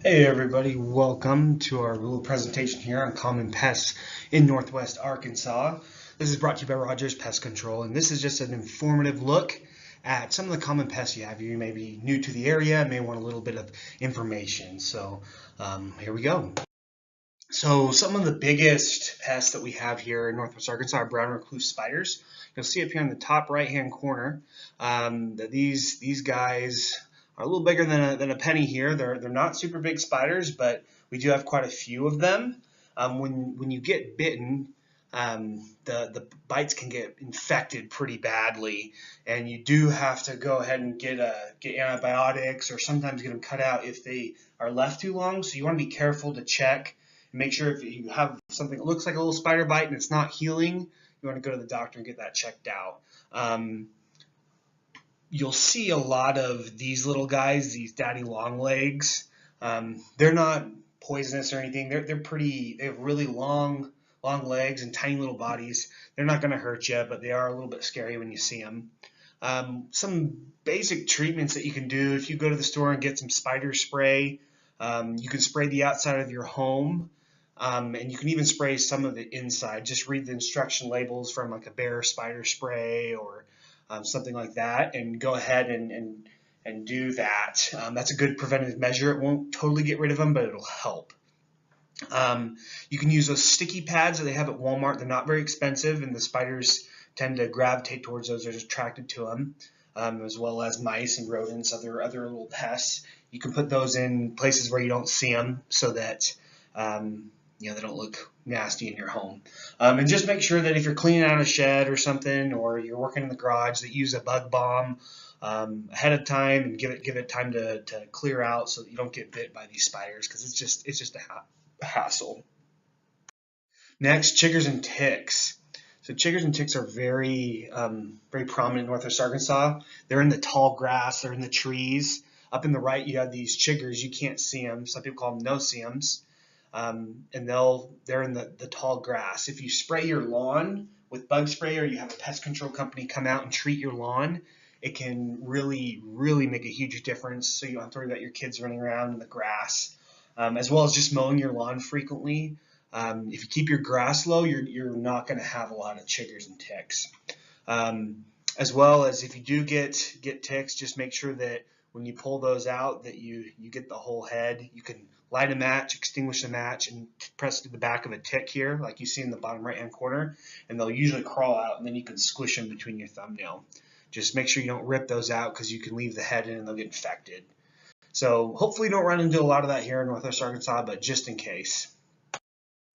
Hey everybody, welcome to our little presentation here on common pests in Northwest Arkansas. This is brought to you by Rogers Pest Control, and this is just an informative look at some of the common pests you have. You may be new to the area, may want a little bit of information. So here we go. So some of the biggest pests that we have here in Northwest Arkansas are brown recluse spiders. You'll see up here in the top right-hand corner that these guys are a little bigger than a penny here. They're not super big spiders, but we do have quite a few of them. When you get bitten, the bites can get infected pretty badly, and you do have to go ahead and get antibiotics, or sometimes get them cut out if they are left too long. So you want to be careful to check. Make sure if you have something that looks like a little spider bite and it's not healing, you want to go to the doctor and get that checked out. You'll see a lot of these little guys, these daddy long legs. They're not poisonous or anything. They're pretty. They have really long legs and tiny little bodies. They're not going to hurt you, but they are a little bit scary when you see them. Some basic treatments that you can do if you go to the store and get some spider spray. You can spray the outside of your home. And you can even spray some of the inside. Just read the instruction labels from like a bear spider spray or something like that, and go ahead and do that. That's a good preventative measure. It won't totally get rid of them, but it'll help. You can use those sticky pads that they have at Walmart. They're not very expensive, and the spiders tend to gravitate towards those. They're just attracted to them, as well as mice and rodents, other little pests. You can put those in places where you don't see them, so that they don't look nasty in your home. And just make sure that if you're cleaning out a shed or something, or you're working in the garage, that you use a bug bomb ahead of time, and give it time to clear out so that you don't get bit by these spiders, because it's just a hassle. Next, chiggers and ticks. So chiggers and ticks are very prominent in Northwest Arkansas. They're in the tall grass. They're in the trees. Up in the right, you have these chiggers. You can't see them. Some people call them no-see-ums. And they're in the tall grass. If you spray your lawn with bug spray, or you have a pest control company come out and treat your lawn, it can really make a huge difference. So you don't have to worry about your kids running around in the grass, as well as just mowing your lawn frequently. If you keep your grass low, you're not going to have a lot of chiggers and ticks. As well as if you do get ticks, just make sure that when you pull those out, that you get the whole head. You can light a match, extinguish the match, and press to the back of a tick here, like you see in the bottom right-hand corner, and they'll usually crawl out, and then you can squish them between your thumbnail. Just make sure you don't rip those out, because you can leave the head in and they'll get infected. So hopefully you don't run into a lot of that here in Northwest Arkansas, but just in case.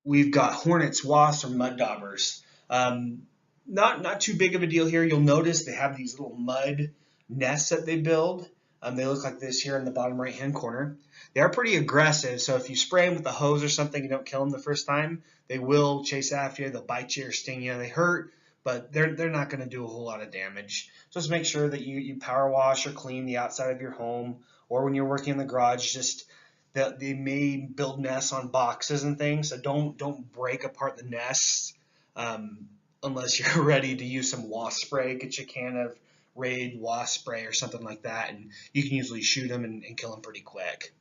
We've got hornets, wasps, or mud daubers. Not too big of a deal here. You'll notice they have these little mud nests that they build. They look like this here in the bottom right-hand corner. They are pretty aggressive, so if you spray them with a hose or something and don't kill them the first time, they will chase after you. They'll bite you or sting you. They hurt, but they're not going to do a whole lot of damage. So just make sure that you power wash or clean the outside of your home, or when you're working in the garage, just that they may build nests on boxes and things, so don't break apart the nests unless you're ready to use some wasp spray. Get you a can of Raid wasp spray or something like that, and you can usually shoot them and kill them pretty quick.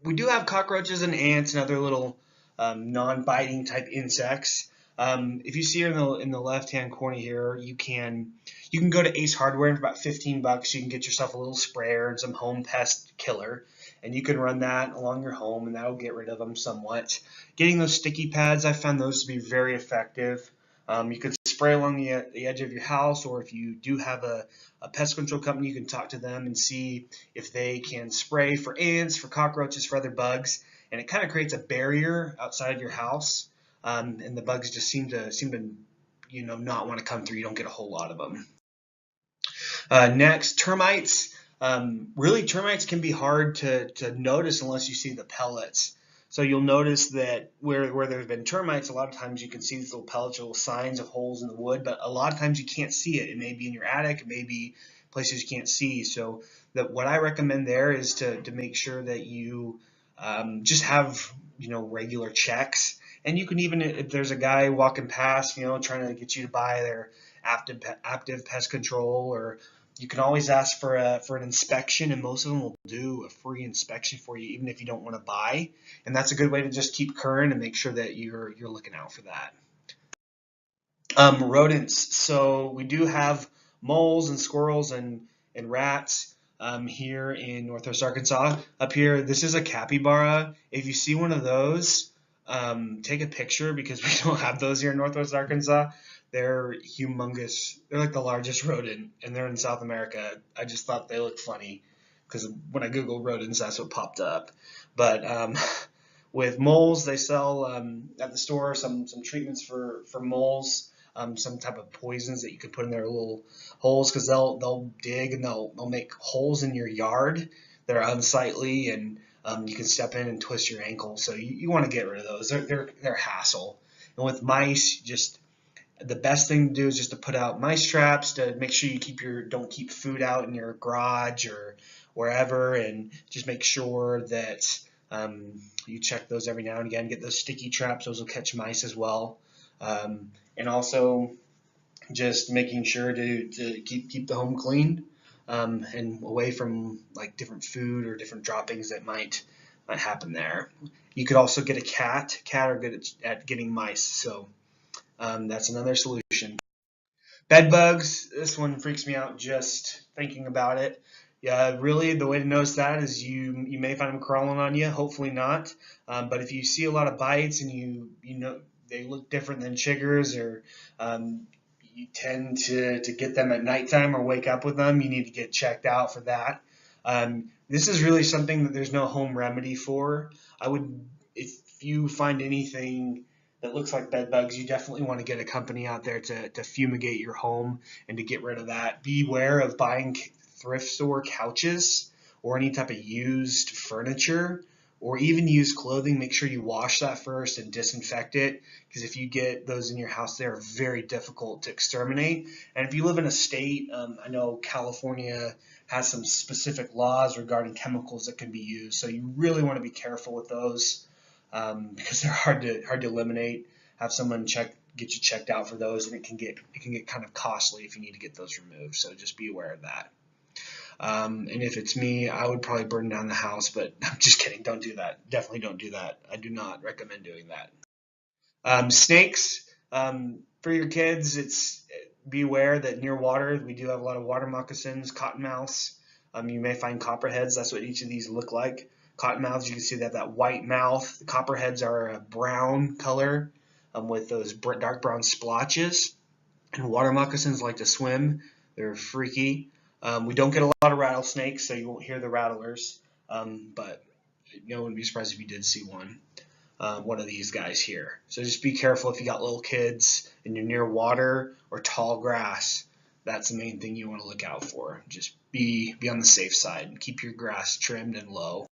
We do have cockroaches and ants and other little non-biting type insects. If you see here in the left-hand corner here, you can go to Ace Hardware, and for about $15 you can get yourself a little sprayer and some home pest killer, and you can run that along your home, and that'll get rid of them somewhat. Getting those sticky pads, I found those to be very effective. You could spray along the edge of your house, or if you do have a pest control company, you can talk to them and see if they can spray for ants, for cockroaches, for other bugs, and it kind of creates a barrier outside of your house. And the bugs just seem to not want to come through. You don't get a whole lot of them. Next, termites. Really, termites can be hard to notice unless you see the pellets. So you'll notice that where there have been termites, a lot of times you can see these little pellets, little signs of holes in the wood, but a lot of times you can't see it. It may be in your attic, it may be places you can't see. So what I recommend there is to make sure that you just have regular checks. And you can even, if there's a guy walking past, trying to get you to buy their active pest control, or You can always ask for an inspection, and most of them will do a free inspection for you, even if you don't want to buy. And that's a good way to just keep current and make sure that you're looking out for that. Rodents. So we do have moles and squirrels and rats here in Northwest Arkansas. Up here, this is a capybara. If you see one of those, take a picture because we don't have those here in Northwest Arkansas. They're humongous. They're like the largest rodent, and they're in South America. I just thought they looked funny because when I Googled rodents, that's what popped up. But with moles, they sell at the store some treatments for moles, some type of poisons that you can put in their little holes because they'll dig and they'll make holes in your yard that are unsightly, and you can step in and twist your ankle. So you want to get rid of those. They're a hassle. And with mice, just the best thing to do is just to put out mice traps to make sure you don't keep food out in your garage or wherever, and just make sure that you check those every now and again. Get those sticky traps; those will catch mice as well. And also just making sure to keep the home clean and away from like different food or different droppings that might happen there. You could also get a cat. Cat are good at getting mice, so that's another solution. Bed bugs. This one freaks me out just thinking about it. Yeah, really, the way to notice that is you may find them crawling on you. Hopefully not. But if you see a lot of bites and you know they look different than chiggers, or you tend to get them at nighttime or wake up with them, you need to get checked out for that. This is really something that there's no home remedy for. I would, if you find anything that looks like bed bugs, you definitely want to get a company out there to fumigate your home and to get rid of that. Beware of buying thrift store couches or any type of used furniture or even used clothing. Make sure you wash that first and disinfect it, because if you get those in your house, they're very difficult to exterminate. And if you live in a state, I know California has some specific laws regarding chemicals that can be used, so you really want to be careful with those because they're hard to eliminate. Have someone get you checked out for those, and it can get kind of costly if you need to get those removed. So just be aware of that. And if it's me, I would probably burn down the house, but I'm just kidding. Don't do that. Definitely don't do that. I do not recommend doing that. Snakes, for your kids, it's be aware that near water, we do have a lot of water moccasins, cottonmouths. You may find copperheads. That's what each of these look like. Cottonmouths, you can see they have that white mouth. The copperheads are a brown color with those dark brown splotches. And water moccasins like to swim. They're freaky. We don't get a lot of rattlesnakes, so you won't hear the rattlers. But no one would be surprised if you did see one of these guys here. So just be careful if you got little kids and you're near water or tall grass. That's the main thing you want to look out for. Just be on the safe side and keep your grass trimmed and low.